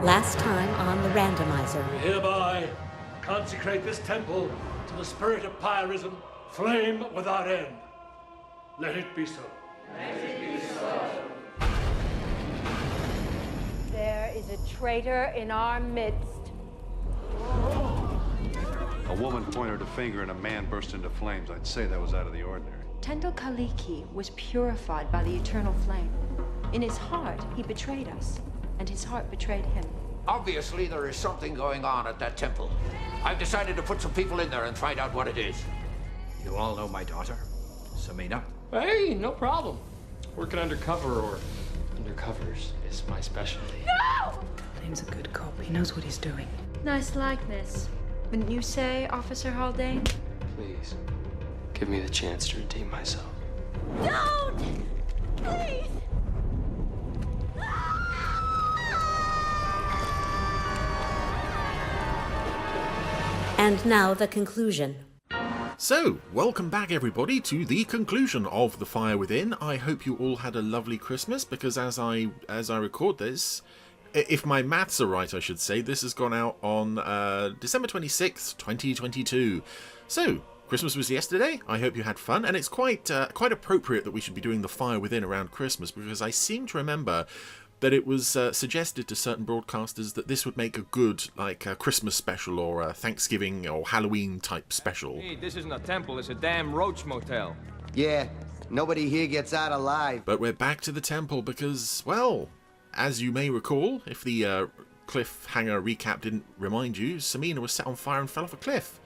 Last time on the Randomiser. We hereby consecrate this temple to the spirit of Pyrism, flame without end. Let it be so. Let it be so. There is a traitor in our midst. A woman pointed a finger and a man burst into flames. I'd say that was out of the ordinary. Tendel Kaliki was purified by the eternal flame. In his heart, he betrayed us, and his heart betrayed him. Obviously, there is something going on at that temple. I've decided to put some people in there and find out what it is. You all know my daughter, Samina? Hey, no problem. Working undercover or undercovers is my specialty. No! Flame's a good cop. He knows what he's doing. Nice likeness. Wouldn't you say, Officer Haldane? Please, give me the chance to redeem myself. Don't! Please! And now the conclusion. So, welcome back everybody to the conclusion of The Fire Within. I hope you all had a lovely Christmas, because as I record this, if my maths are right I should say, this has gone out on December 26th, 2022. So, Christmas was yesterday. I hope you had fun, and it's quite appropriate that we should be doing The Fire Within around Christmas, because I seem to remember that it was suggested to certain broadcasters that this would make a good, like, Christmas special or a Thanksgiving or Halloween type special. Hey, this isn't a temple, it's a damn roach motel. Yeah, nobody here gets out alive. But we're back to the temple because, well, as you may recall, if the cliffhanger recap didn't remind you, Samina was set on fire and fell off a cliff.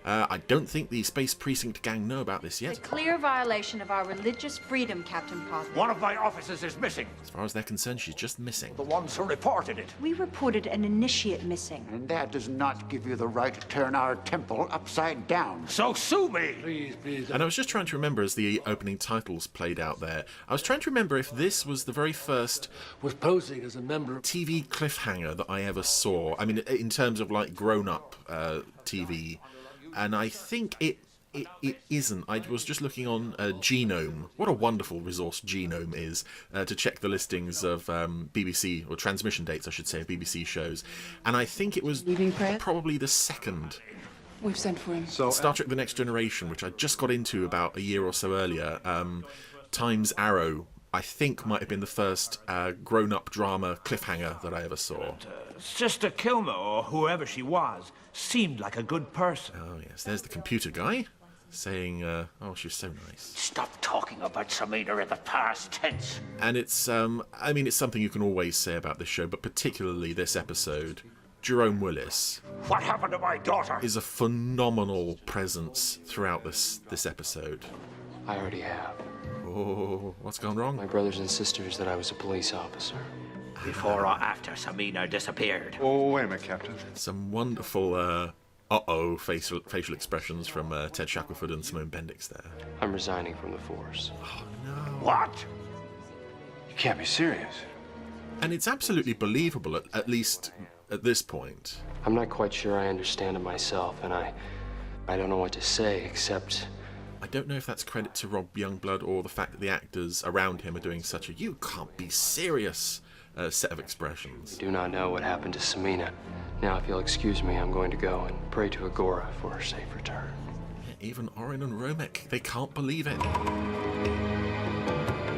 I don't think the Space Precinct gang know about this yet. A clear violation of our religious freedom, Captain Posner. One of my officers is missing. As far as they're concerned, she's just missing. The ones who reported it. We reported an initiate missing. And that does not give you the right to turn our temple upside down. So sue me! Please, please. And I was just trying to remember as the opening titles played out there, I was trying to remember if this was the very first Was posing as a member of TV cliffhanger that I ever saw. I mean, in terms of like grown-up TV. And I think it isn't. I was just looking on Genome. What a wonderful resource Genome is to check the listings of BBC, or transmission dates, I should say, of BBC shows. And I think it was probably the second. We've sent for him. So, Star Trek The Next Generation, which I just got into about a year or so earlier. Times Arrow, I think, might have been the first grown-up drama cliffhanger that I ever saw. Sister Kilmer, or whoever she was, seemed like a good person. Oh, yes, there's the computer guy saying, oh, she was so nice. Stop talking about Samina in the past tense. And it's, I mean, it's something you can always say about this show, but particularly this episode. Jerome Willis. What happened to my daughter? Is a phenomenal presence throughout this episode. I already have. Oh, what's gone wrong? My brothers and sisters that I was a police officer. Before or after Samina disappeared. Oh, wait a minute, Captain. Some wonderful, uh-oh facial expressions from Ted Shackelford and Simone Bendix there. I'm resigning from the force. Oh, no. What? You can't be serious. And it's absolutely believable, at least at this point. I'm not quite sure I understand it myself, and I don't know what to say, except... I don't know if that's credit to Rob Youngblood or the fact that the actors around him are doing such a you can't be serious set of expressions. I do not know what happened to Samina. Now, if you'll excuse me, I'm going to go and pray to Agora for her safe return. Even Orin and Romek, they can't believe it.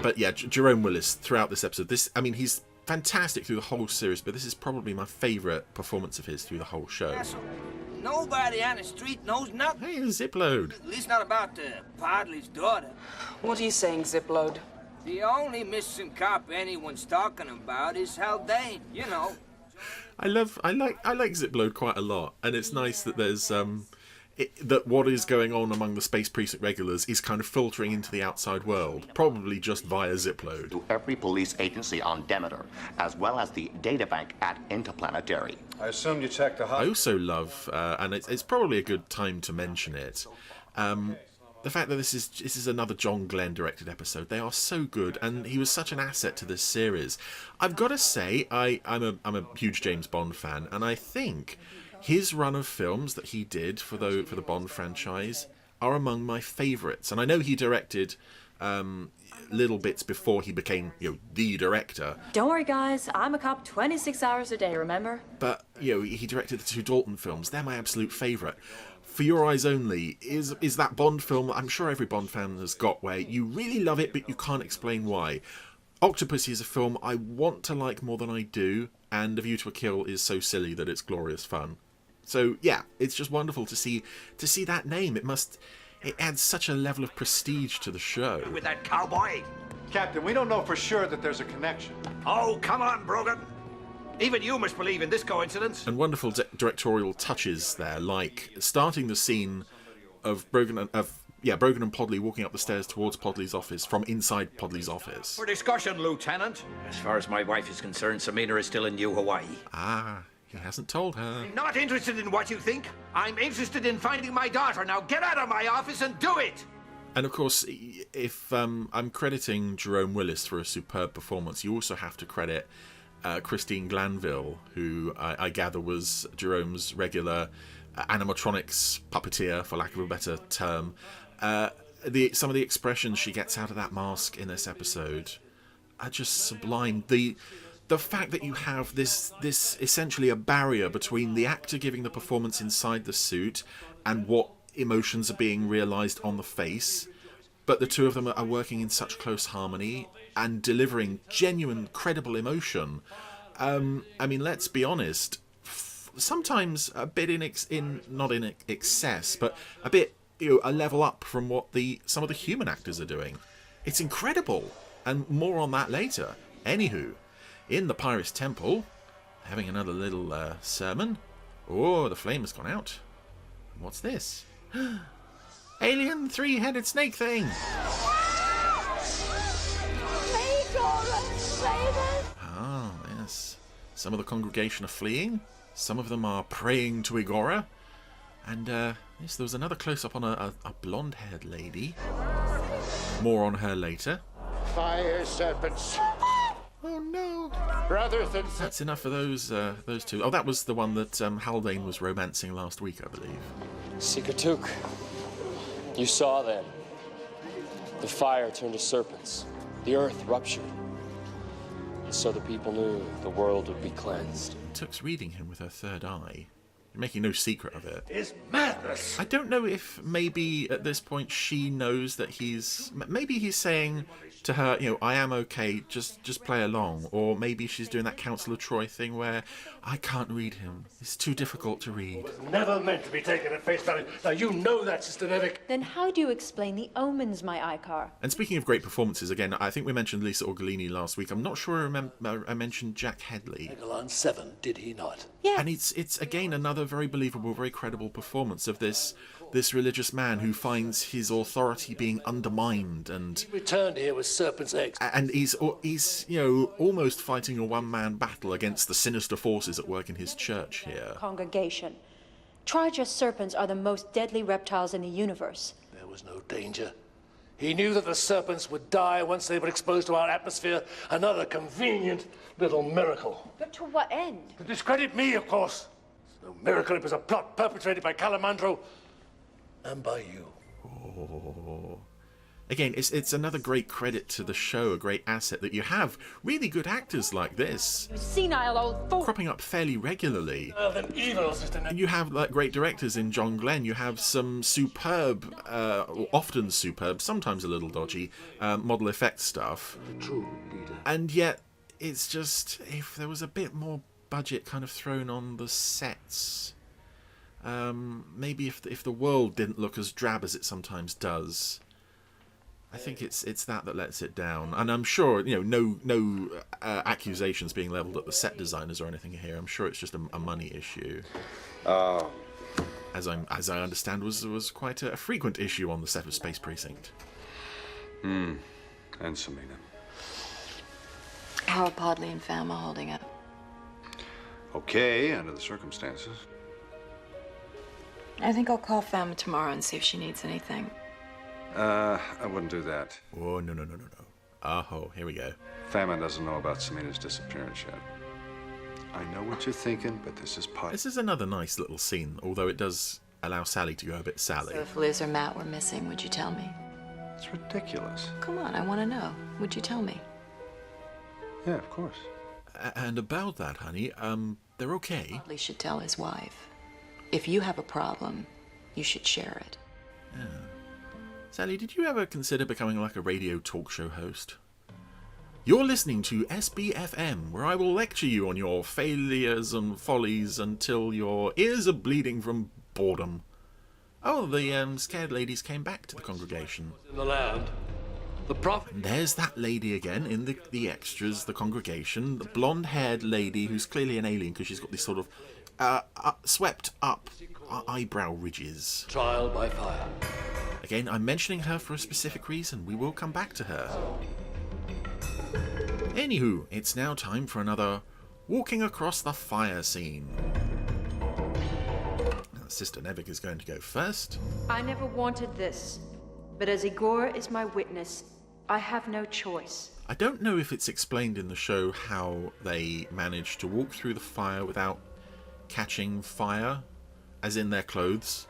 But yeah, Jerome Willis, throughout this episode, I mean, he's fantastic through the whole series, but this is probably my favourite performance of his through the whole show. Nobody on the street knows nothing. Hey, Zipload. At least not about Podley's daughter. What are you saying, Zipload? The only missing cop anyone's talking about is Haldane, you know. I like Zipload quite a lot, and it's nice that there's that what is going on among the Space Precinct regulars is kind of filtering into the outside world, probably just via Zipload. To every police agency on Demeter, as well as the databank at Interplanetary. I assumed you checked the hub. I also love, and it's probably a good time to mention it, the fact that this is another John Glenn directed episode. They are so good, and he was such an asset to this series. I've got to say, I'm a huge James Bond fan, and I think his run of films that he did for the Bond franchise are among my favourites. And I know he directed little bits before he became, the director. Don't worry, guys. I'm a cop 26 hours a day, remember? But, he directed the 2 Dalton films. They're my absolute favourite. For Your Eyes Only is that Bond film I'm sure every Bond fan has got, where you really love it, but you can't explain why. Octopussy is a film I want to like more than I do, and A View to a Kill is so silly that it's glorious fun. So, yeah, it's just wonderful to see that name. It adds such a level of prestige to the show. With that cowboy? Captain, we don't know for sure that there's a connection. Oh, come on, Brogan. Even you must believe in this coincidence. And wonderful directorial touches there, like starting the scene of Brogan and Podley walking up the stairs towards Podley's office from inside Podley's office. For discussion, Lieutenant. As far as my wife is concerned, Samina is still in New Hawaii. Ah, he hasn't told her. I'm not interested in what you think. I'm interested in finding my daughter. Now get out of my office and do it! And of course, if I'm crediting Jerome Willis for a superb performance, you also have to credit Christine Glanville, who I gather was Jerome's regular animatronics puppeteer, for lack of a better term. Some of the expressions she gets out of that mask in this episode are just sublime. The fact that you have this essentially a barrier between the actor giving the performance inside the suit and what emotions are being realised on the face, but the two of them are working in such close harmony and delivering genuine, credible emotion. I mean, let's be honest, sometimes a bit not in excess, but a bit, a level up from what some of the human actors are doing. It's incredible, and more on that later. Anywho, in the Pyrists Temple, having another little sermon. Oh, the flame has gone out. What's this? Alien 3-headed snake thing. Ah, yes. Some of the congregation are fleeing. Some of them are praying to Igora. And, yes, there was another close-up on a blonde-haired lady. More on her later. Fire serpents. Oh, no. Rather than... That's enough for those two. Oh, that was the one that Haldane was romancing last week, I believe. Sikatuk, you saw then. The fire turned to serpents. The earth ruptured. And so the people knew the world would be cleansed. Took's reading him with her third eye. You're making no secret of it. It's madness. I don't know if maybe at this point she knows that maybe he's saying to her, I am okay, just play along. Or maybe she's doing that Councillor Troy thing where I can't read him. It's too difficult to read. It was never meant to be taken at face value. Now, you know that, Sister Nevick. Then how do you explain the omens, my Icar? And speaking of great performances, again, I think we mentioned Lisa Orgolini last week. I'm not sure I mentioned Jack Hedley. Eglon 7, did he not? Yeah. And it's again another very believable, very credible performance of this religious man who finds his authority being undermined, and He returned here with serpent's eggs. and he's almost fighting a one-man battle against the sinister forces at work in his church here. Congregation. Trigus serpents are the most deadly reptiles in the universe. There was no danger. He knew that the serpents would die once they were exposed to our atmosphere. Another convenient little miracle. But to what end? To discredit me, of course. It's no miracle. It was a plot perpetrated by Calamandro and by you. Oh. Again, it's another great credit to the show, a great asset that you have really good actors like this. You senile old fool. Cropping up fairly regularly. Than evil, Sister Nevick. And you have great directors in John Glenn. You have some superb, often superb, sometimes a little dodgy, model effect stuff. True leader. And yet, it's just, if there was a bit more budget kind of thrown on the sets, maybe if the world didn't look as drab as it sometimes does. I think it's that lets it down, and I'm sure no accusations being levelled at the set designers or anything here. I'm sure it's just a money issue. As I understand, was quite a frequent issue on the set of Space Precinct. And Samina. How are Podley and Fama holding up? Okay, under the circumstances. I think I'll call Fama tomorrow and see if she needs anything. I wouldn't do that. Oh, no. Oh, here we go. Famine doesn't know about Samina's disappearance yet. I know what you're thinking, but this is part... This is another nice little scene, although it does allow Sally to go a bit Sally. So if Liz or Matt were missing, would you tell me? It's ridiculous. Come on, I want to know. Would you tell me? Yeah, of course. And about that, honey, they're okay. He should tell his wife. If you have a problem, you should share it. Yeah. Sally, did you ever consider becoming like a radio talk show host? You're listening to SBFM, where I will lecture you on your failures and follies until your ears are bleeding from boredom. Oh, the scared ladies came back to the congregation. In the land, the prophet. And there's that lady again in the extras, the congregation, the blonde-haired lady who's clearly an alien because she's got this sort of swept up eyebrow ridges. Trial by fire. Again, I'm mentioning her for a specific reason. We will come back to her. Anywho, it's now time for another walking across the fire scene. Now, Sister Nevik is going to go first. I never wanted this, but as Igor is my witness, I have no choice. I don't know if it's explained in the show how they managed to walk through the fire without catching fire, as in their clothes.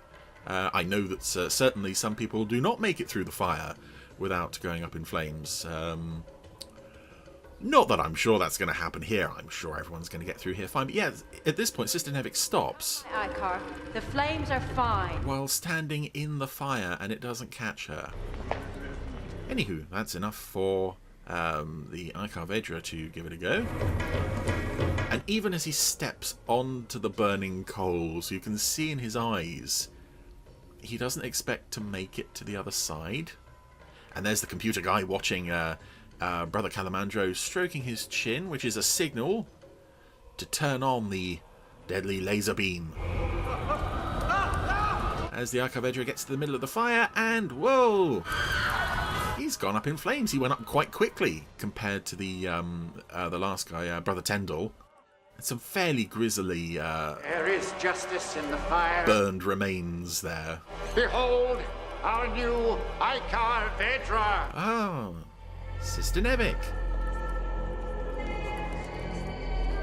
I know that certainly some people do not make it through the fire without going up in flames. Not that I'm sure that's going to happen here. I'm sure everyone's going to get through here fine. But yeah, at this point, Sister Nevik stops. Icar, the flames are fine. While standing in the fire, and it doesn't catch her. Anywho, that's enough for the Icar Vedra to give it a go. And even as he steps onto the burning coals, you can see in his eyes, he doesn't expect to make it to the other side. And there's the computer guy watching Brother Calamandro stroking his chin, which is a signal to turn on the deadly laser beam. As the Icar Vedra gets to the middle of the fire, and whoa! He's gone up in flames. He went up quite quickly compared to the last guy, Brother Tendall. Some fairly grisly There is justice in the fire. burned remains there. Behold, our new Icar Vedra. Oh, Sister Nevik.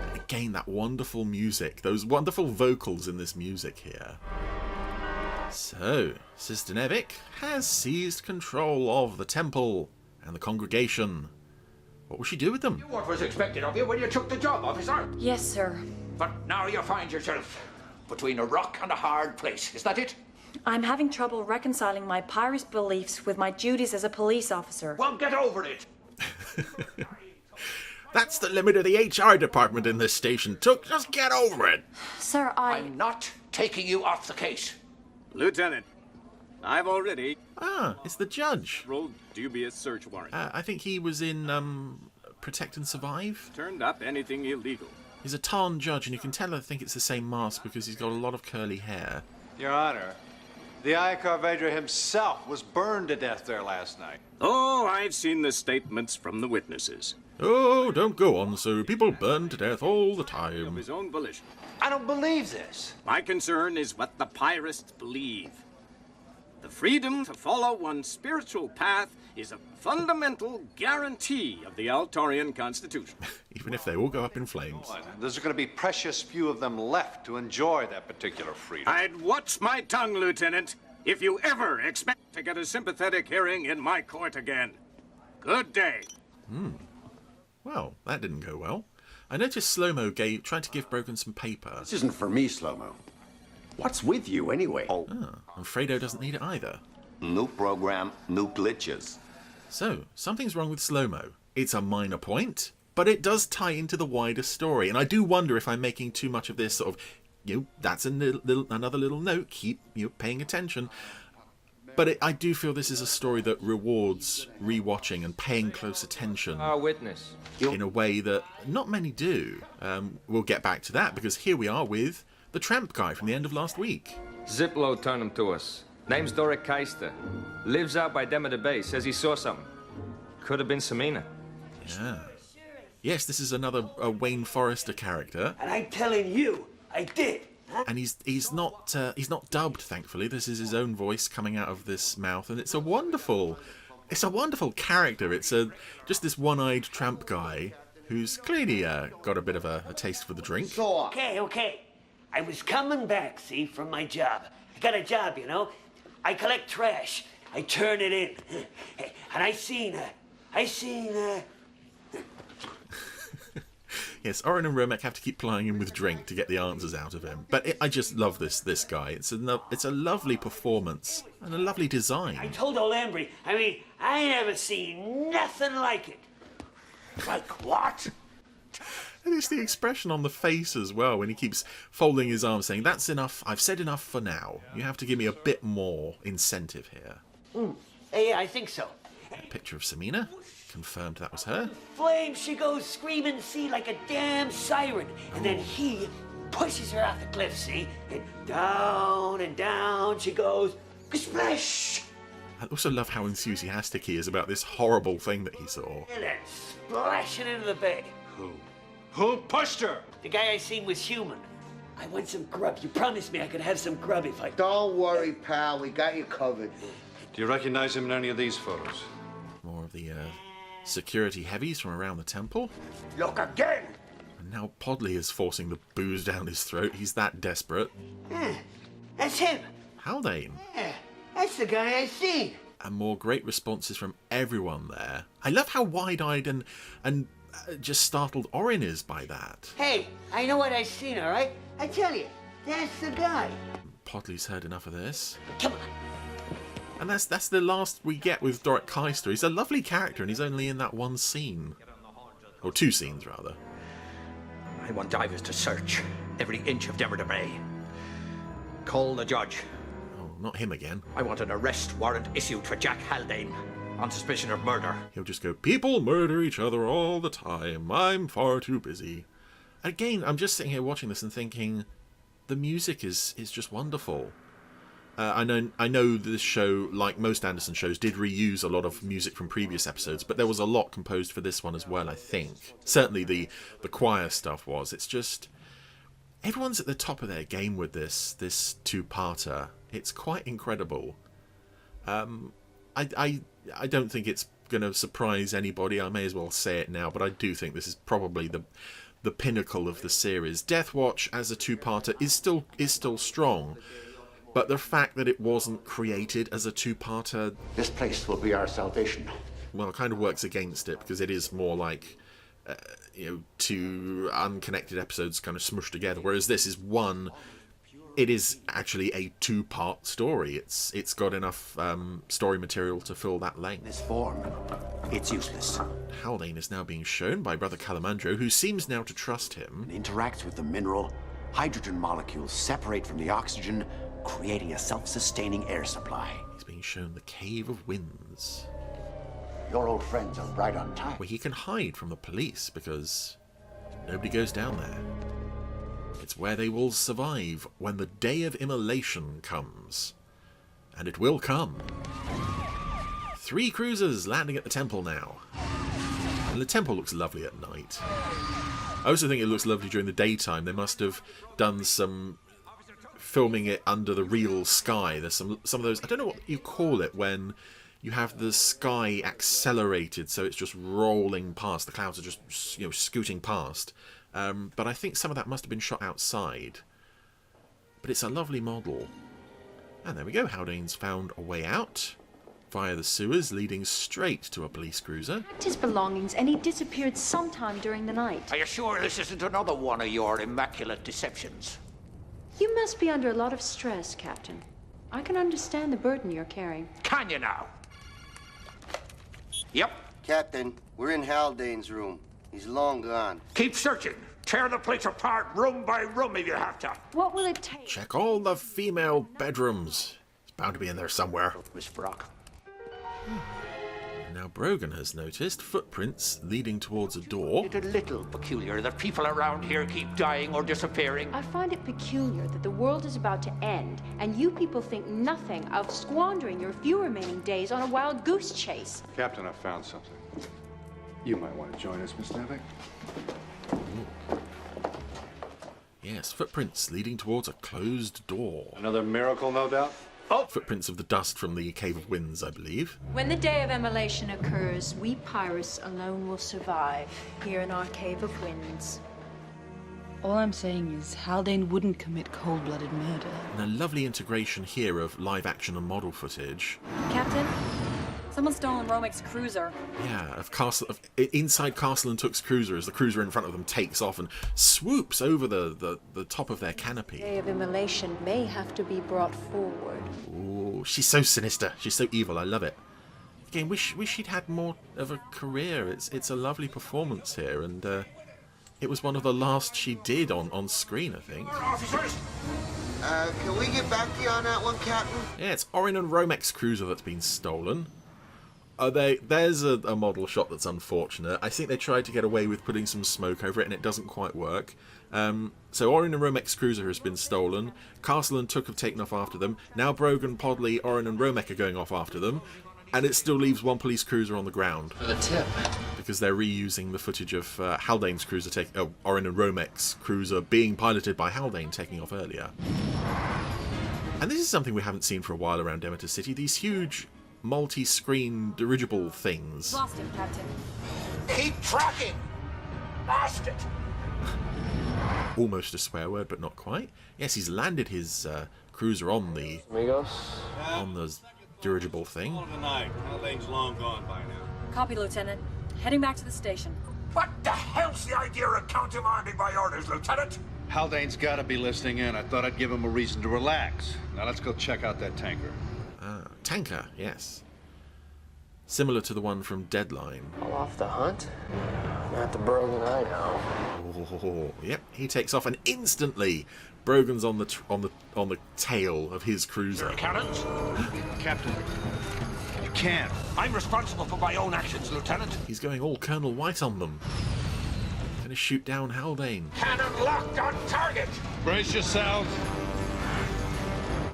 And again, that wonderful music, those wonderful vocals in this music here. So, Sister Nevik has seized control of the temple and the congregation. What will she do with them? What was expected of you when you took the job, officer? Yes, sir. But now you find yourself between a rock and a hard place. Is that it? I'm having trouble reconciling my Pyrists beliefs with my duties as a police officer. Well, get over it. That's the limit of the HR department in this station. Took, just get over it. Sir, I'm not taking you off the case. Lieutenant, I've already... Ah, it's the judge. Rolled dubious search warrant. I think he was in Protect and Survive. Turned up anything illegal. He's a Tarn judge, and you can tell I think it's the same mask because he's got a lot of curly hair. Your Honor, the Icar Vedra himself was burned to death there last night. Oh, I've seen the statements from the witnesses. Oh, don't go on, so people burn to death all the time. Of his own volition. I don't believe this. My concern is what the Pyrists believe. The freedom to follow one's spiritual path is a fundamental guarantee of the Altarian Constitution. Even if they all go up in flames. There's going to be precious few of them left to enjoy that particular freedom. I'd watch my tongue, Lieutenant, if you ever expect to get a sympathetic hearing in my court again. Good day. Well, that didn't go well. I noticed Slow-Mo tried to give Brogan some paper. This isn't for me, Slow-Mo. What's with you, anyway? Oh, and Fredo doesn't need it either. New program, new glitches. So, something's wrong with Slow-Mo. It's a minor point, but it does tie into the wider story. And I do wonder if I'm making too much of this sort of, that's another little note, keep paying attention. But I do feel this is a story that rewards rewatching and paying close attention. Our witness. In a way that not many do. We'll get back to that, because here we are with the tramp guy from the end of last week. Ziplo turned him to us. Name's Doric Keister. Lives out by Demeter Bay. Says he saw something. Could have been Samina. Yeah. Yes, this is another Wayne Forrester character. And I'm telling you, I did. And he's not dubbed, thankfully. This is his own voice coming out of this mouth, and it's a wonderful character. It's just this one-eyed tramp guy who's clearly got a bit of a taste for the drink. Okay. I was coming back, see, from my job. I got a job, I collect trash. I turn it in. And I seen Yes, Oren and Romek have to keep plying him with drink to get the answers out of him. But I just love this guy. It's a lovely performance and a lovely design. I told old Embry, I mean, I never seen nothing like it. Like what? And it's the expression on the face as well when he keeps folding his arms saying, "That's enough, I've said enough for now. You have to give me a bit more incentive here." Yeah, I think so. A picture of Samina. Confirmed that was her. Flame, she goes screaming, see, like a damn siren. And then he pushes her off the cliff, see? And down she goes. Splash! I also love how enthusiastic he is about this horrible thing that he saw. And then splashing into the bay. Who pushed her? The guy I seen was human. I want some grub. You promised me I could have some grub if I... Don't worry, pal. We got you covered. Do you recognize him in any of these photos? More of the security heavies from around the temple. Look again! And now Podley is forcing the booze down his throat. He's that desperate. That's him. Haldane. That's the guy I seen. And more great responses from everyone there. I love how wide-eyed and just startled Oren is by that. Hey, I know what I seen, all right? I tell you, that's the guy. Podley's heard enough of this. Come on. And that's the last we get with Dorrit Keister. He's a lovely character and he's only in that one scene. Or two scenes, rather. I want divers to search every inch of Demerda Bay. Call the judge. Oh, not him again. I want an arrest warrant issued for Jack Haldane on suspicion of murder. He'll just go, "People murder each other all the time. I'm far too busy." Again, I'm just sitting here watching this and thinking, the music is just wonderful. I know this show, like most Anderson shows, did reuse a lot of music from previous episodes, but there was a lot composed for this one as well, I think. Certainly the choir stuff was. It's just... everyone's at the top of their game with this two-parter. It's quite incredible. I don't think it's going to surprise anybody. I may as well say it now, but I do think this is probably the pinnacle of the series. Death Watch as a two-parter is still strong. But the fact that it wasn't created as a two-parter... This place will be our salvation. Well, it kind of works against it, because it is more like, two unconnected episodes kind of smushed together, whereas this is one... it is actually a two-part story. It's got enough story material to fill that length. This form, it's useless. Haldane is now being shown by Brother Calamandro, who seems now to trust him. It interacts with the mineral. Hydrogen molecules separate from the oxygen, creating a self-sustaining air supply. He's being shown the Cave of Winds. Your old friends are right on time. Where he can hide from the police because nobody goes down there. It's where they will survive when the day of immolation comes. And it will come. 3 cruisers landing at the temple now. And the temple looks lovely at night. I also think it looks lovely during the daytime. They must have done some filming it under the real sky. There's some of those, I don't know what you call it, when you have the sky accelerated so it's just rolling past. The clouds are just, scooting past. But I think some of that must have been shot outside. But it's a lovely model. And there we go. Haldane's found a way out via the sewers leading straight to a police cruiser. Packed his belongings and he disappeared sometime during the night. Are you sure this isn't another one of your immaculate deceptions? You must be under a lot of stress, Captain. I can understand the burden you're carrying. Can you now? Yep. Captain, we're in Haldane's room. He's long gone. Keep searching. Tear the place apart room by room if you have to. What will it take? Check all the female bedrooms. It's bound to be in there somewhere. Miss Brock. Now Brogan has noticed footprints leading towards a door. It's a little peculiar that people around here keep dying or disappearing. I find it peculiar that the world is about to end, and you people think nothing of squandering your few remaining days on a wild goose chase. Captain, I found something. You might want to join us, Miss Nevik. Yes, footprints leading towards a closed door. Another miracle, no doubt? Oh! Footprints of the dust from the Cave of Winds, I believe. When the day of immolation occurs, we Pyrists alone will survive here in our Cave of Winds. All I'm saying is Haldane wouldn't commit cold-blooded murder. And a lovely integration here of live action and model footage. Captain, someone's stolen Romek's cruiser. Yeah, inside Castle and Took's cruiser as the cruiser in front of them takes off and swoops over the top of their canopy. The day of immolation may have to be brought forward. Ooh, she's so sinister. She's so evil. I love it. Again, wish she'd had more of a career. It's a lovely performance here, and it was one of the last she did on screen, I think. Officers! Can we get back to you on that one, Captain? Yeah, it's Orin and Romek's cruiser that's been stolen. There's a model shot that's unfortunate. I think they tried to get away with putting some smoke over it, and it doesn't quite work. So Orin and Romek's cruiser has been stolen. Castle and Took have taken off after them. Now Brogan, Podley, Orin and Romek are going off after them. And it still leaves one police cruiser on the ground. For the tip. Because they're reusing the footage of Haldane's cruiser, Orin and Romek's cruiser being piloted by Haldane taking off earlier. And this is something we haven't seen for a while around Demeter City. These huge multi-screen dirigible things. Lost him, Captain. Keep tracking! Lost it! Almost a swear word, but not quite. Yes, he's landed his cruiser on the dirigible thing. Tonight. Haldane's long gone by now. Copy, Lieutenant. Heading back to the station. What the hell's the idea of countermanding my orders, Lieutenant? Haldane's got to be listening in. I thought I'd give him a reason to relax. Now let's go check out that tanker. Ah, tanker, yes. Similar to the one from Deadline. All off the hunt? Not the Brogan I know. Oh, yep, he takes off and instantly Brogan's on the tail of his cruiser. Cannons? Captain, you can't. I'm responsible for my own actions, Lieutenant. He's going all Colonel White on them. Gonna shoot down Haldane. Cannon locked on target. Brace yourselves.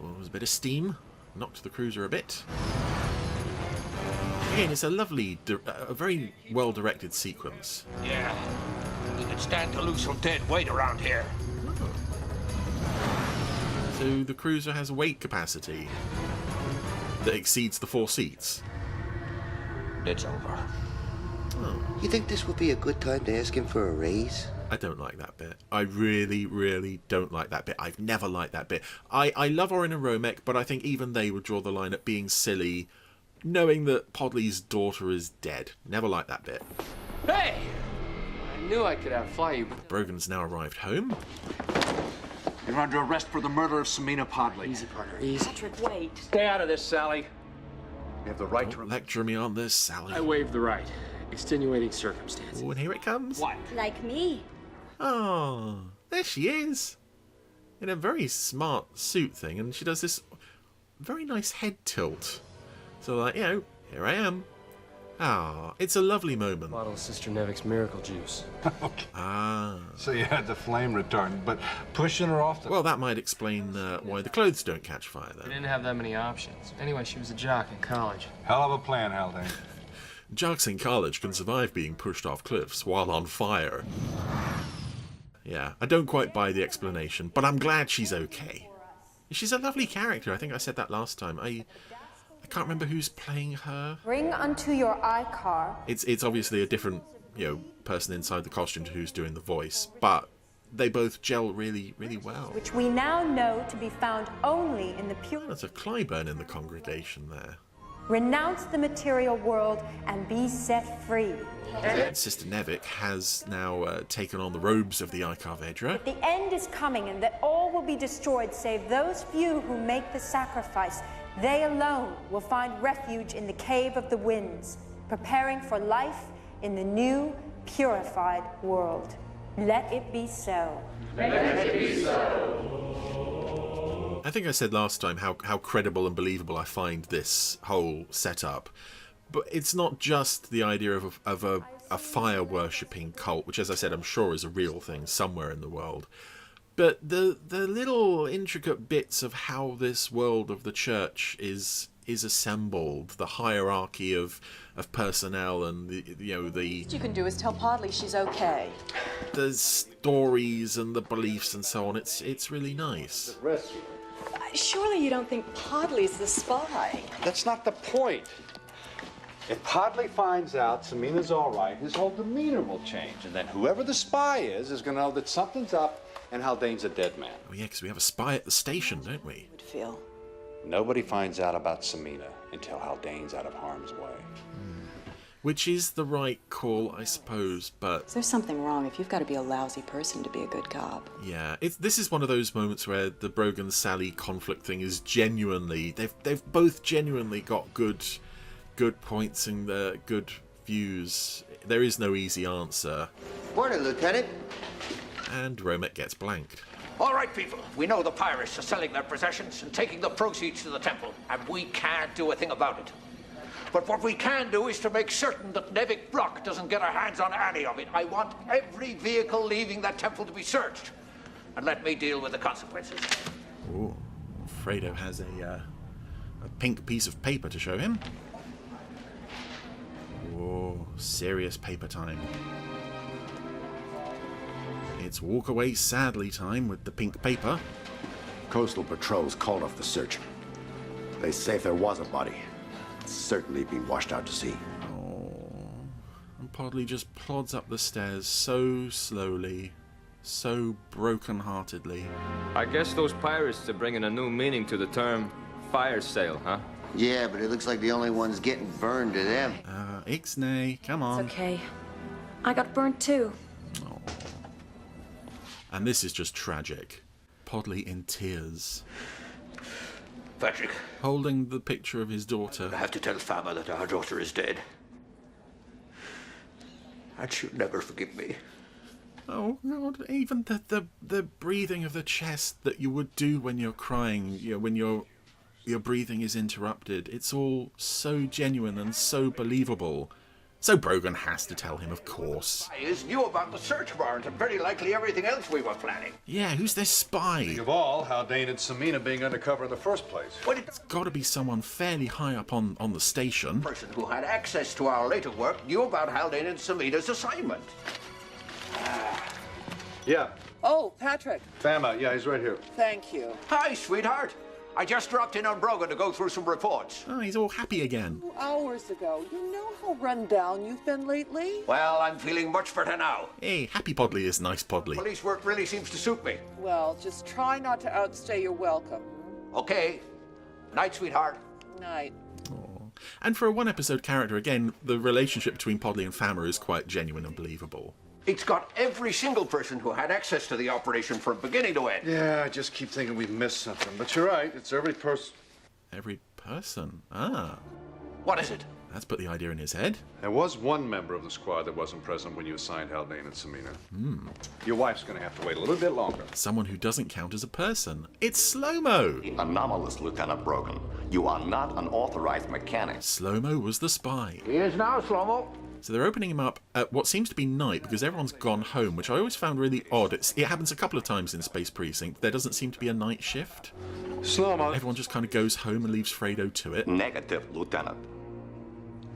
Well, there's a bit of steam. Knocked the cruiser a bit. Again, it's a lovely, a very well-directed sequence. Yeah. We can stand to lose some dead weight around here. So the cruiser has a weight capacity that exceeds the 4 seats. It's over. Oh. You think this would be a good time to ask him for a raise? I don't like that bit. I really, really don't like that bit. I've never liked that bit. I love Orin and Romek, but I think even they would draw the line at being silly, knowing that Podley's daughter is dead. Never liked that bit. Hey! I knew I could outfly you. Brogan's now arrived home. You're under arrest for the murder of Samina Podley. Easy, partner, easy. Patrick, wait. Stay out of this, Sally. You have the right to lecture me on this, Sally. I waive the right. Extenuating circumstances. Oh, and here it comes. What? Like me. Oh, there she is. In a very smart suit thing, and she does this very nice head tilt. So, like, you know, here I am. Ah, it's a lovely moment. Bottle of Sister Nevik's miracle juice. Okay. Ah. So you had the flame retardant, but pushing her off the... Well, that might explain why the clothes don't catch fire, We then. didn't have that many options. Anyway, she was a jock in college. Hell of a plan, Haldane. Jocks in college can survive being pushed off cliffs while on fire. Yeah, I don't quite buy the explanation, but I'm glad she's okay. She's a lovely character. I think I said that last time. I can't remember who's playing her. Bring unto your iCar. It's obviously a different, person inside the costume to who's doing the voice, but they both gel really, really well. Which we now know to be found only in the pure. That's a Clyburn in the congregation there. Renounce the material world and be set free. And Sister Nevik has now taken on the robes of the Icar Vedra. The end is coming, and that all will be destroyed save those few who make the sacrifice. They alone will find refuge in the cave of the winds, preparing for life in the new, purified world. Let it be so. Let it be so. I think I said last time how credible and believable I find this whole setup. But it's not just the idea of a fire-worshipping cult, which, as I said, I'm sure is a real thing somewhere in the world. But the little intricate bits of how this world of the church is assembled, the hierarchy of personnel, and the What you can do is tell Podley she's okay. the stories and the beliefs and so on. It's really nice. Surely you don't think Podley's the spy? That's not the point. If Podley finds out Samina's all right, his whole demeanor will change. And then whoever the spy is going to know that something's up and Haldane's a dead man. Oh yeah, because we have a spy at the station, don't we? Feel. Nobody finds out about Samina until Haldane's out of harm's way. Which is the right call, I suppose, but... There's something wrong if you've got to be a lousy person to be a good cop. Yeah, this is one of those moments where the Brogan-Sally conflict thing is genuinely... They've both genuinely got good points and good views. There is no easy answer. Morning, Lieutenant. And Romek gets blanked. All right, people. We know the Pyrists are selling their possessions and taking the proceeds to the temple, and we can't do a thing about it. But what we can do is to make certain that Nevik Brock doesn't get our hands on any of it. I want every vehicle leaving that temple to be searched. And let me deal with the consequences. Ooh, Fredo has a pink piece of paper to show him. Whoa, serious paper time. It's walk away sadly time with the pink paper. Coastal patrols called off the search. They say if there was a body, it's certainly been washed out to sea. Oh, and Podley just plods up the stairs so slowly, so broken-heartedly. I guess those Pyrists are bringing a new meaning to the term fire sale, huh? Yeah, but it looks like the only ones getting burned are them. Ixnay, come on. It's okay. I got burnt too. Oh. And this is just tragic. Podley in tears. Patrick. Holding the picture of his daughter. I have to tell Fama that our daughter is dead. And she'll never forgive me. Oh God! Even the breathing of the chest that you would do when you're crying, when your breathing is interrupted. It's all so genuine and so believable. So Brogan has to tell him, of course. Spies knew about the search warrant and very likely everything else we were planning. Yeah, who's this spy? Think of all, Haldane and Samina being undercover in the first place. It's got to be someone fairly high up on the station. The person who had access to our later work knew about Haldane and Samina's assignment. Yeah. Oh, Patrick. Fama, yeah, he's right here. Thank you. Hi, sweetheart. I just dropped in on Brogan to go through some reports. Oh, he's all happy again. 2 hours ago. You know how run down you've been lately? Well, I'm feeling much better now. Hey, happy Podley is nice Podley. Police work really seems to suit me. Well, just try not to outstay your welcome. Okay. Night, sweetheart. Night. Aww. And for a one-episode character, again, the relationship between Podley and Fama is quite genuine and believable. It's got every single person who had access to the operation from beginning to end. Yeah, I just keep thinking we've missed something. But you're right, it's every person. Every person? Ah. What is it? That's put the idea in his head. There was one member of the squad that wasn't present when you assigned Haldane and Samina. Your wife's going to have to wait a little bit longer. Someone who doesn't count as a person. It's Slow-Mo! Anomalous, Lieutenant Brogan. You are not an authorized mechanic. Slow-Mo was the spy. He is now, Slow-Mo. So they're opening him up at what seems to be night because everyone's gone home, which I always found really odd. It happens a couple of times in Space Precinct. There doesn't seem to be a night shift. Slow-Mo. Everyone just kind of goes home and leaves Fredo to it. Negative, Lieutenant.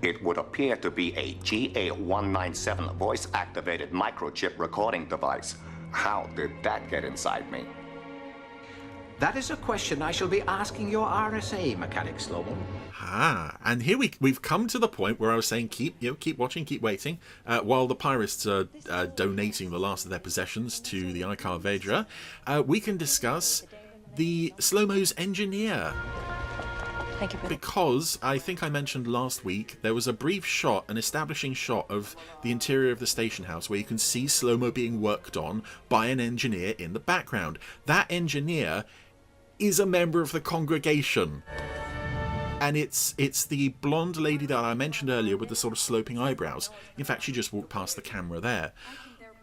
It would appear to be a GA-197 voice-activated microchip recording device. How did that get inside me? That is a question I shall be asking your RSA, Mechanic Slow-Mo. Ah, and here we've come to the point where I was saying keep watching, keep waiting, while the Pyrists are donating the last of their possessions to the Icar Vedra. We can discuss the Slow-Mo's engineer. Thank you, Billy. Because I think I mentioned last week there was a brief shot, an establishing shot of the interior of the station house where you can see Slow-Mo being worked on by an engineer in the background. That engineer is a member of the congregation. And it's the blonde lady that I mentioned earlier with the sort of sloping eyebrows. In fact, she just walked past the camera there.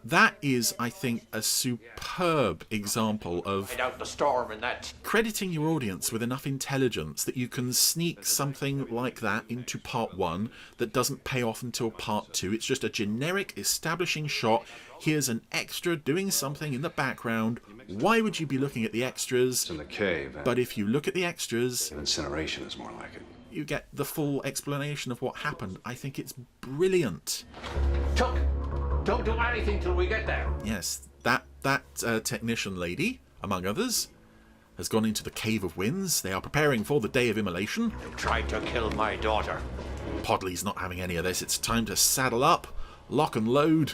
That is, I think, a superb example of Out the storm and that. crediting your audience with enough intelligence that you can sneak something like that into part 1 that doesn't pay off until part 2. It's just a generic establishing shot. Here's an extra doing something in the background. Why would you be looking at the extras? It's in the cave. But if you look at the extras, Incineration is more like it. you get the full explanation of what happened. I think it's brilliant. Chuck, don't do anything till we get there. Yes, that technician lady, among others, has gone into the Cave of Winds. They are preparing for the day of Immolation. They tried to kill my daughter. Podley's not having any of this. It's time to saddle up, lock and load,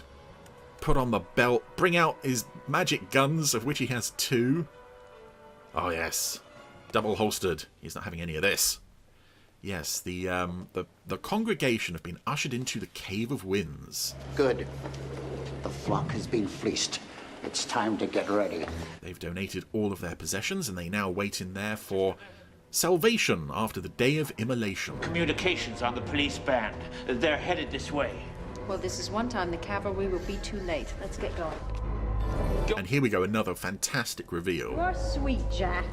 put on the belt, bring out his magic guns, of which he has 2. Oh yes, double holstered. He's not having any of this. Yes, the congregation have been ushered into the Cave of Winds. Good. The flock has been fleeced. It's time to get ready. They've donated all of their possessions, and they now wait in there for salvation after the day of Immolation. Communications on the police band. They're headed this way. Well, this is one time the cavalry will be too late. Let's get going. And here we go, another fantastic reveal. You're sweet, Jack.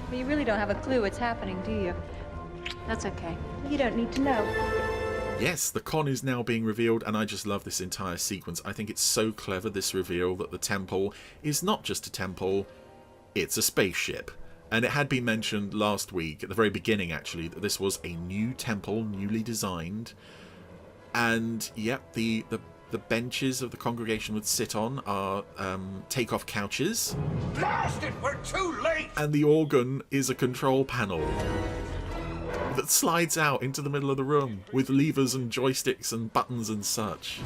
But you really don't have a clue what's happening, do you? That's okay. You don't need to know. Yes, the con is now being revealed, and I just love this entire sequence. I think it's so clever, this reveal, that the temple is not just a temple, it's a spaceship. And it had been mentioned last week, at the very beginning actually, that this was a new temple, newly designed. And, yep, the benches of the congregation would sit on are take-off couches. Blast it! We're too late! And the organ is a control panel that slides out into the middle of the room with levers and joysticks and buttons and such.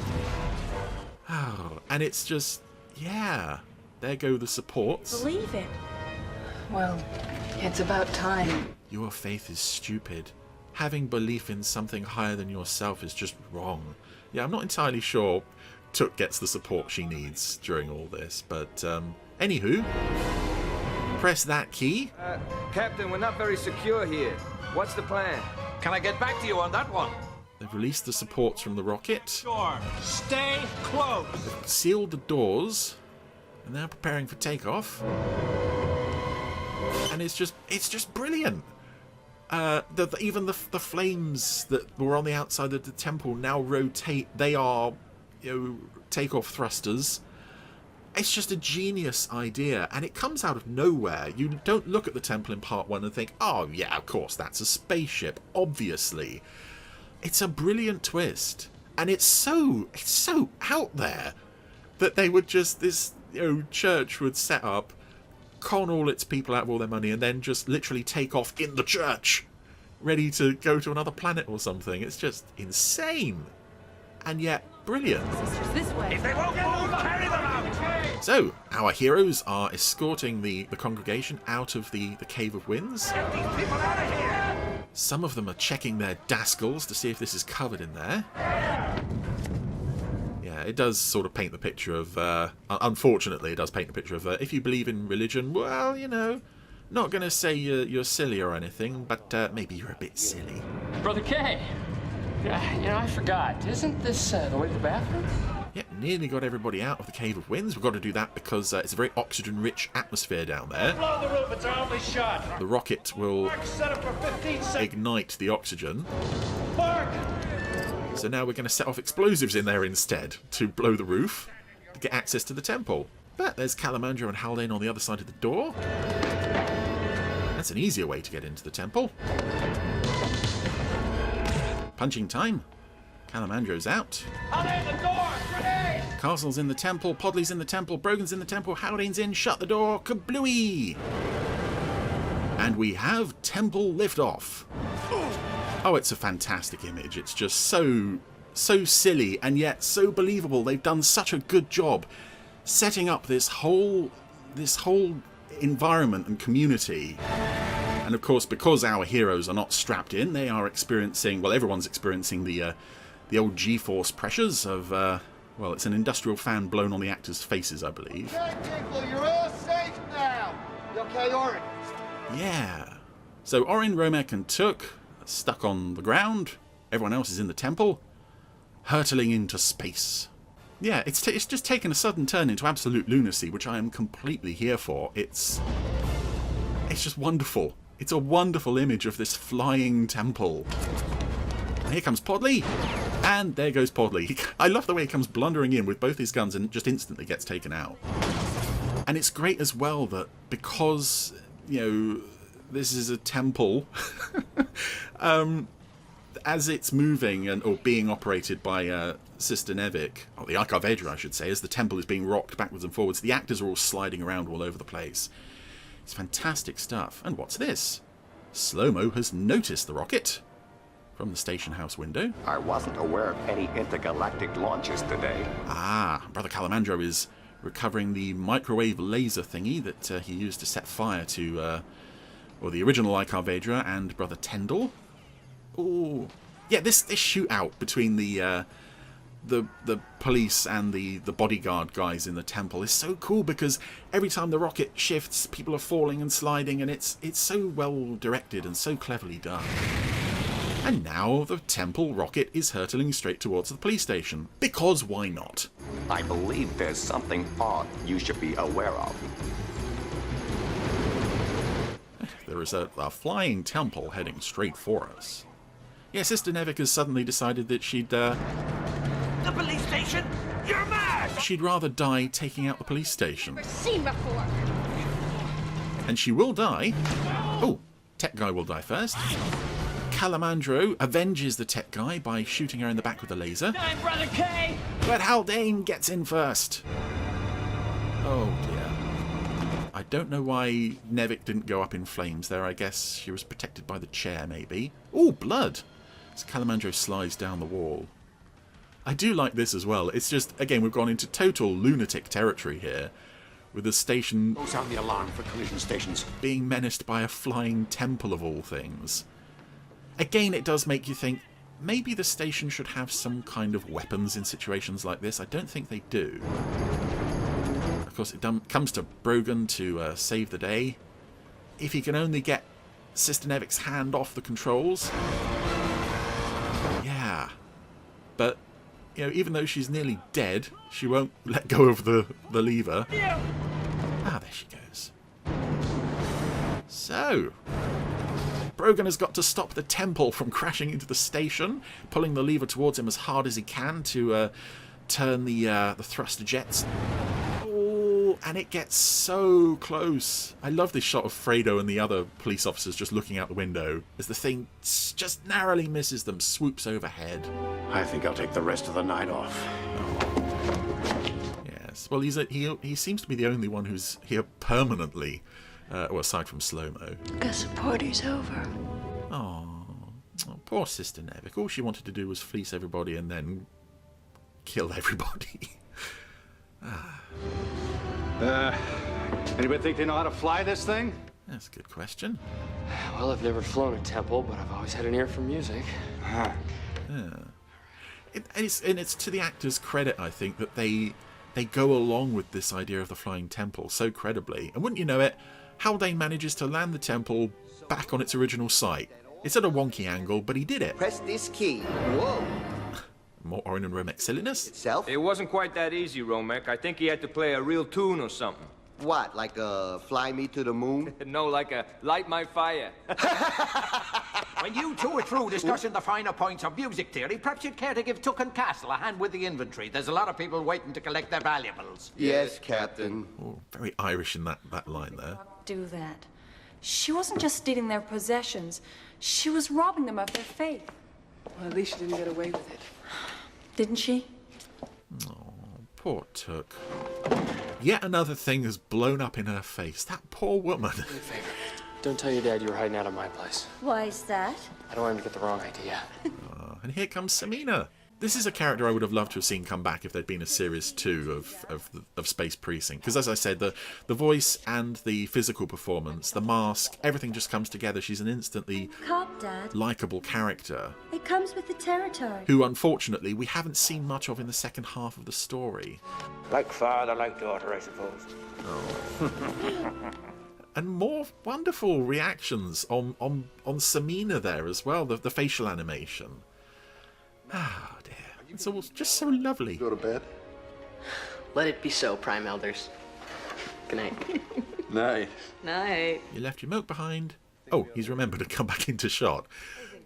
Oh, and it's just, yeah, there go the supports. Believe it. Well, it's about time. Your faith is stupid. Having belief in something higher than yourself is just wrong. Yeah, I'm not entirely sure Took gets the support she needs during all this, but anywho, press that key. Captain, we're not very secure here. What's the plan? Can I get back to you on that one? They've released the supports from the rocket. Sure. Stay close. They've sealed the doors, and they're preparing for takeoff. And it's just brilliant. Even the flames that were on the outside of the temple now rotate. They are, takeoff thrusters. It's just a genius idea, and it comes out of nowhere. You don't look at the temple in part 1 and think, oh yeah, of course, that's a spaceship, obviously. It's a brilliant twist, and it's so out there that they would just, this church would set up, con all its people out of all their money, and then just literally take off in the church, ready to go to another planet or something. It's just insane, and yet brilliant. Sisters, this way. If they won't move, carry them out! So, our heroes are escorting the congregation out of the Cave of Winds. Get these people out of here! Some of them are checking their dascals to see if this is covered in there. Yeah, it does sort of paint the picture of, unfortunately, it does paint the picture of, if you believe in religion, well, not going to say you're silly or anything, but maybe you're a bit silly. Brother Kay, I forgot. Isn't this the way to the bathroom? Yeah, nearly got everybody out of the Cave of Winds. We've got to do that because it's a very oxygen-rich atmosphere down there. Blow the roof, it's our only shot. The rocket will Set up for 15 seconds. ignite the oxygen. Mark! So now we're going to set off explosives in there instead to blow the roof to get access to the temple. But there's Calamandro and Haldane on the other side of the door. That's an easier way to get into the temple. Punching time. Calamandro's out. Haldane, the door! Grenade! Castle's in the temple, Podley's in the temple, Brogan's in the temple, Haldane's in, shut the door, kablooey! And we have temple liftoff. Oh, it's a fantastic image. It's just so silly and yet so believable. They've done such a good job setting up this whole environment and community. And of course, because our heroes are not strapped in, they are experiencing, well, everyone's experiencing the old G-force pressures of, well, it's an industrial fan blown on the actors' faces, I believe. Okay, people, you're all safe now. You okay, Orin? Yeah. So Orin, Romek, and Took stuck on the ground. Everyone else is in the temple, hurtling into space. Yeah, it's just taken a sudden turn into absolute lunacy, which I am completely here for. It's just wonderful. It's a wonderful image of this flying temple. And here comes Podley, and there goes Podley. I love the way he comes blundering in with both his guns and just instantly gets taken out. And it's great as well that because, this is a temple, as it's moving or being operated by Sister Nevik, or the Arcavedra I should say, as the temple is being rocked backwards and forwards, the actors are all sliding around all over the place. It's fantastic stuff. And what's this? Slow-mo has noticed the rocket from the station house window. I wasn't aware of any intergalactic launches today. Ah, Brother Calamandro is recovering the microwave laser thingy that he used to set fire to, well, the original Icar Vedra and Brother Tendel. Oh, yeah, this shootout between the police and the bodyguard guys in the temple is so cool, because every time the rocket shifts, people are falling and sliding, and it's so well directed and so cleverly done. And now the temple rocket is hurtling straight towards the police station. Because why not? I believe there's something odd you should be aware of. There is a flying temple heading straight for us. Yeah, Sister Nevik has suddenly decided that she'd, The police station? You're mad! she'd rather die taking out the police station. Never seen before. And she will die. Oh, tech guy will die first. Calamandro avenges the tech guy by shooting her in the back with a laser. Time, Brother K! But Haldane gets in first. Oh dear. I don't know why Nevik didn't go up in flames there. I guess she was protected by the chair, maybe. Oh, blood! As Calamandro slides down the wall. I do like this as well. It's just, again, we've gone into total lunatic territory here, with the station... Go sound the alarm for collision stations. ...being menaced by a flying temple of all things. Again, it does make you think, maybe the station should have some kind of weapons in situations like this. I don't think they do. Of course, it comes to Brogan to save the day. If he can only get Sister Nevik's hand off the controls. Yeah. But, you know, even though she's nearly dead, she won't let go of the lever. Ah, there she goes. So... Brogan has got to stop the temple from crashing into the station, pulling the lever towards him as hard as he can to turn the thruster jets. Oh, and it gets so close. I love this shot of Fredo and the other police officers just looking out the window as the thing just narrowly misses them, swoops overhead. I think I'll take the rest of the night off. Oh. Yes, well, he seems to be the only one who's here permanently. Well, aside from slow-mo. Guess the party's over. Oh, poor Sister Nevik. All she wanted to do was fleece everybody and then kill everybody. Anybody think they know how to fly this thing? That's a good question. Well, I've never flown a temple, but I've always had an ear for music. Yeah. And it's to the actors' credit, I think, that they go along with this idea of the flying temple so credibly. And wouldn't you know it, Haldane manages to land the temple back on its original site. It's at a wonky angle, but he did it. Press this key. Whoa. More Orin and Romek silliness? Itself? It wasn't quite that easy, Romek. I think he had to play a real tune or something. What, like Fly Me to the Moon? No, like a Light My Fire. When you two are through discussing the finer points of music theory, perhaps you'd care to give Took and Castle a hand with the inventory. There's a lot of people waiting to collect their valuables. Yes, Captain. Oh, very Irish in that line there. Do that. She wasn't just stealing their possessions. She was robbing them of their faith. Well, at least she didn't get away with it. Didn't she? Oh, poor Took. Yet another thing has blown up in her face. That poor woman. Do me a favor. Don't tell your dad you were hiding out of my place. Why is that? I don't want him to get the wrong idea. And here comes Samina. This is a character I would have loved to have seen come back if there'd been a series 2 of Space Precinct. Because as I said, the voice and the physical performance, the mask, everything just comes together. She's an instantly likeable character. It comes with the territory. Who, unfortunately, we haven't seen much of in the second half of the story. Like father, like daughter, I suppose. Oh. And more wonderful reactions on Samina there as well, the facial animation. Ah, dear. It's all just so lovely. Go to bed? Let it be so, Prime Elders. Good night. Night. Night. You left your milk behind. Oh, he's remembered to come back into shot.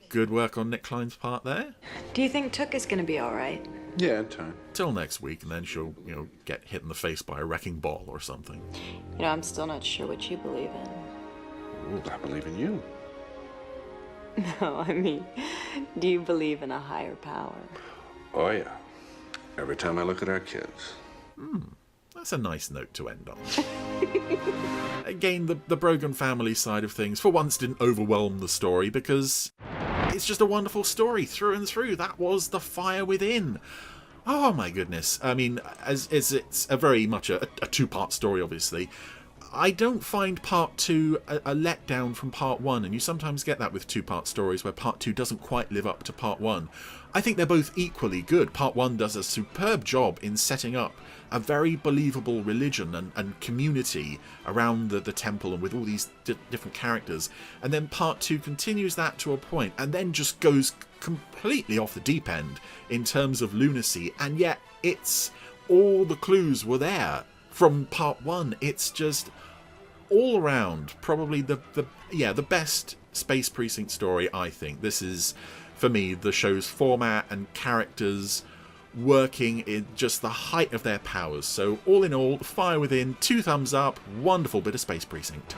Good work on Nick Klein's part there. Do you think Took is going to be all right? Yeah, in time. Till next week, and then she'll, get hit in the face by a wrecking ball or something. I'm still not sure what you believe in. Ooh, I believe in you. No, I mean, do you believe in a higher power? Oh, yeah. Every time I look at our kids. That's a nice note to end on. Again, the Brogan family side of things, for once, didn't overwhelm the story because it's just a wonderful story through and through. That was The Fire Within. Oh my goodness. I mean, as it's a very much a two-part story, obviously. I don't find part 2 a letdown from part 1, and you sometimes get that with two-part stories where part 2 doesn't quite live up to part 1. I think they're both equally good. Part 1 does a superb job in setting up a very believable religion and community around the temple and with all these different characters, and then part 2 continues that to a point and then just goes completely off the deep end in terms of lunacy, and yet it's all the clues were there from part 1. It's just all around probably the best Space Precinct story, I think. This is, for me, the show's format and characters working in just the height of their powers. So all in all, Fire Within, 2 thumbs up, wonderful bit of Space Precinct.